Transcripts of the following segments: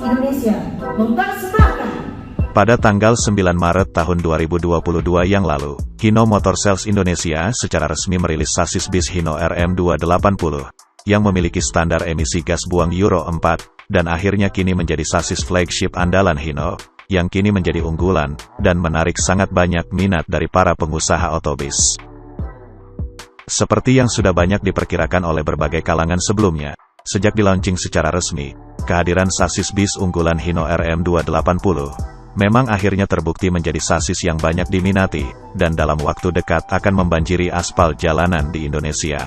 Indonesia mempersembahkan. Pada tanggal 9 Maret tahun 2022 yang lalu, Hino Motor Sales Indonesia secara resmi merilis sasis bis Hino RM280 yang memiliki standar emisi gas buang Euro 4 dan akhirnya kini menjadi sasis flagship andalan Hino yang kini menjadi unggulan dan menarik sangat banyak minat dari para pengusaha otobis. Seperti yang sudah banyak diperkirakan oleh berbagai kalangan sebelumnya, sejak di-launching secara resmi, kehadiran sasis bis unggulan Hino RM280 memang akhirnya terbukti menjadi sasis yang banyak diminati, dan dalam waktu dekat akan membanjiri aspal jalanan di Indonesia.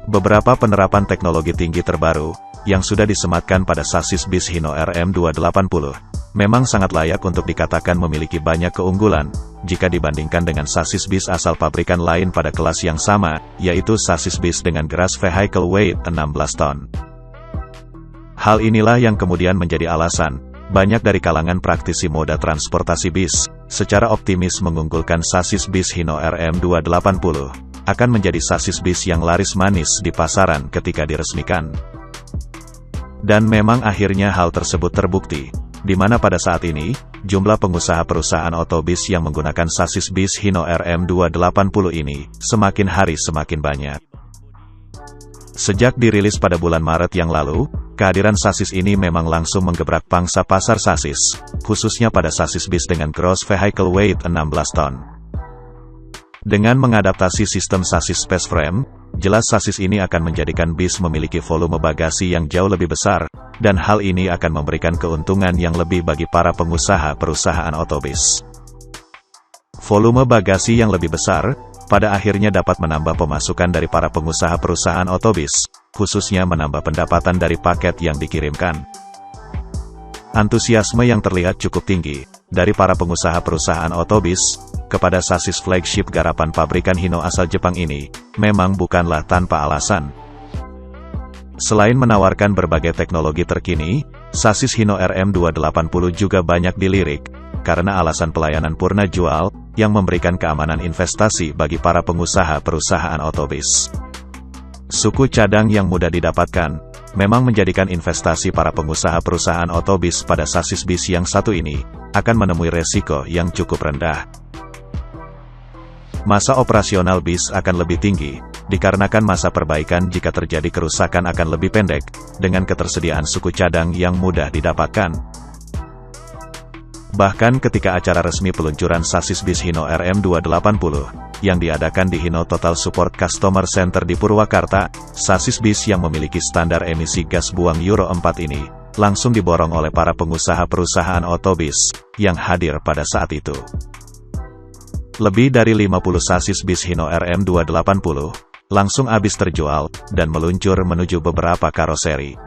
Beberapa penerapan teknologi tinggi terbaru, yang sudah disematkan pada sasis bis Hino RM280, memang sangat layak untuk dikatakan memiliki banyak keunggulan, jika dibandingkan dengan sasis bis asal pabrikan lain pada kelas yang sama, yaitu sasis bis dengan gross vehicle weight 16 ton. Hal inilah yang kemudian menjadi alasan, banyak dari kalangan praktisi moda transportasi bis, secara optimis mengunggulkan sasis bis Hino RM280, akan menjadi sasis bis yang laris manis di pasaran ketika diresmikan. Dan memang akhirnya hal tersebut terbukti, di mana pada saat ini, jumlah pengusaha perusahaan otobis yang menggunakan sasis bis Hino RM280 ini, semakin hari semakin banyak. Sejak dirilis pada bulan Maret yang lalu, kehadiran sasis ini memang langsung menggebrak pangsa pasar sasis, khususnya pada sasis bis dengan gross vehicle weight 16 ton. Dengan mengadaptasi sistem sasis space frame, jelas sasis ini akan menjadikan bis memiliki volume bagasi yang jauh lebih besar, dan hal ini akan memberikan keuntungan yang lebih bagi para pengusaha perusahaan otobis. Volume bagasi yang lebih besar, pada akhirnya dapat menambah pemasukan dari para pengusaha perusahaan otobis, khususnya menambah pendapatan dari paket yang dikirimkan. Antusiasme yang terlihat cukup tinggi, dari para pengusaha perusahaan otobis, kepada sasis flagship garapan pabrikan Hino asal Jepang ini, memang bukanlah tanpa alasan. Selain menawarkan berbagai teknologi terkini, sasis Hino RM280 juga banyak dilirik, karena alasan pelayanan purna jual, yang memberikan keamanan investasi bagi para pengusaha perusahaan otobis. Suku cadang yang mudah didapatkan, memang menjadikan investasi para pengusaha perusahaan otobis pada sasis bis yang satu ini, akan menemui resiko yang cukup rendah. Masa operasional bis akan lebih tinggi, dikarenakan masa perbaikan jika terjadi kerusakan akan lebih pendek, dengan ketersediaan suku cadang yang mudah didapatkan. Bahkan ketika acara resmi peluncuran sasis bis Hino RM280, yang diadakan di Hino Total Support Customer Center di Purwakarta, sasis bis yang memiliki standar emisi gas buang Euro 4 ini, langsung diborong oleh para pengusaha perusahaan otobis, yang hadir pada saat itu. Lebih dari 50 sasis bis Hino RM280, langsung habis terjual, dan meluncur menuju beberapa karoseri.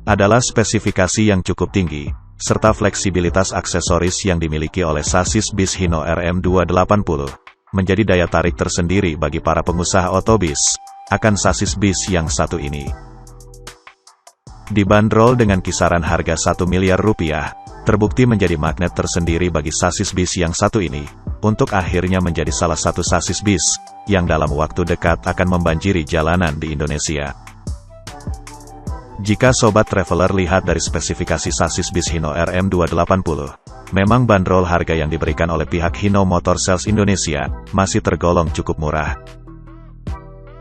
Adalah spesifikasi yang cukup tinggi, serta fleksibilitas aksesoris yang dimiliki oleh sasis bis Hino RM280, menjadi daya tarik tersendiri bagi para pengusaha otobis, akan sasis bis yang satu ini. Dibanderol dengan kisaran harga 1 miliar rupiah, terbukti menjadi magnet tersendiri bagi sasis bis yang satu ini, untuk akhirnya menjadi salah satu sasis bis, yang dalam waktu dekat akan membanjiri jalanan di Indonesia. Jika sobat traveler lihat dari spesifikasi sasis bis Hino RM280, memang bandrol harga yang diberikan oleh pihak Hino Motor Sales Indonesia, masih tergolong cukup murah.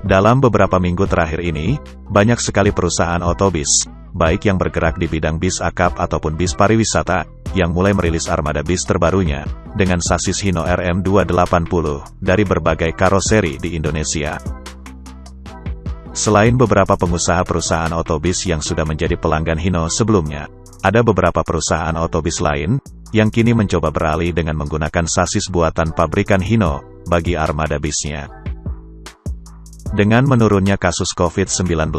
Dalam beberapa minggu terakhir ini, banyak sekali perusahaan otobis, baik yang bergerak di bidang bis akap ataupun bis pariwisata, yang mulai merilis armada bis terbarunya, dengan sasis Hino RM280, dari berbagai karoseri di Indonesia. Selain beberapa pengusaha perusahaan otobis yang sudah menjadi pelanggan Hino sebelumnya, ada beberapa perusahaan otobis lain, yang kini mencoba beralih dengan menggunakan sasis buatan pabrikan Hino, bagi armada bisnya. Dengan menurunnya kasus COVID-19,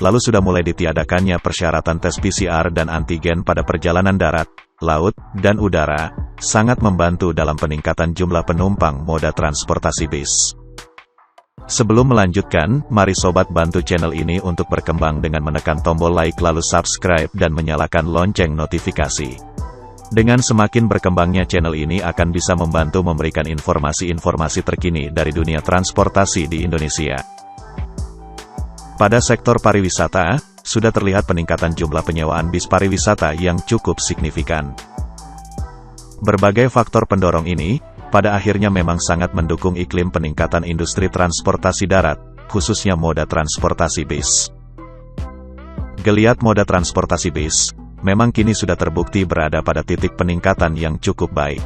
lalu sudah mulai ditiadakannya persyaratan tes PCR dan antigen pada perjalanan darat, laut, dan udara, sangat membantu dalam peningkatan jumlah penumpang moda transportasi bis. Sebelum melanjutkan, mari sobat bantu channel ini untuk berkembang dengan menekan tombol like lalu subscribe dan menyalakan lonceng notifikasi. Dengan semakin berkembangnya channel ini akan bisa membantu memberikan informasi-informasi terkini dari dunia transportasi di Indonesia. Pada sektor pariwisata, sudah terlihat peningkatan jumlah penyewaan bis pariwisata yang cukup signifikan. Berbagai faktor pendorong ini, pada akhirnya memang sangat mendukung iklim peningkatan industri transportasi darat, khususnya moda transportasi bis. Geliat moda transportasi bis, memang kini sudah terbukti berada pada titik peningkatan yang cukup baik.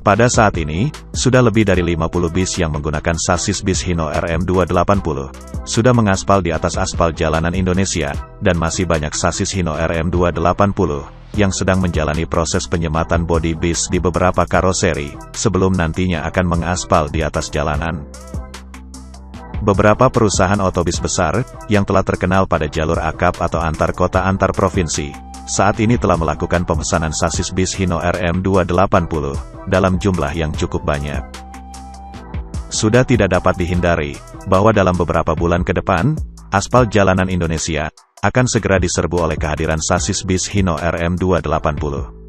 Pada saat ini, sudah lebih dari 50 bis yang menggunakan sasis bis Hino RM280, sudah mengaspal di atas aspal jalanan Indonesia, dan masih banyak sasis Hino RM280, yang sedang menjalani proses penyematan bodi bis di beberapa karoseri, sebelum nantinya akan mengaspal di atas jalanan. Beberapa perusahaan otobis besar, yang telah terkenal pada jalur akap atau antar kota antar provinsi, saat ini telah melakukan pemesanan sasis bis Hino RM280, dalam jumlah yang cukup banyak. Sudah tidak dapat dihindari, bahwa dalam beberapa bulan ke depan, aspal jalanan Indonesia, akan segera diserbu oleh kehadiran sasis bis Hino RM280.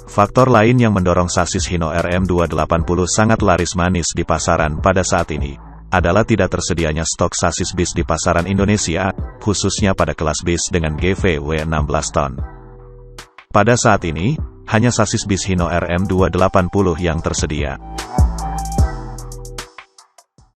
Faktor lain yang mendorong sasis Hino RM280 sangat laris manis di pasaran pada saat ini, adalah tidak tersedianya stok sasis bis di pasaran Indonesia, khususnya pada kelas bis dengan GVW 16 ton. Pada saat ini, hanya sasis bis Hino RM280 yang tersedia.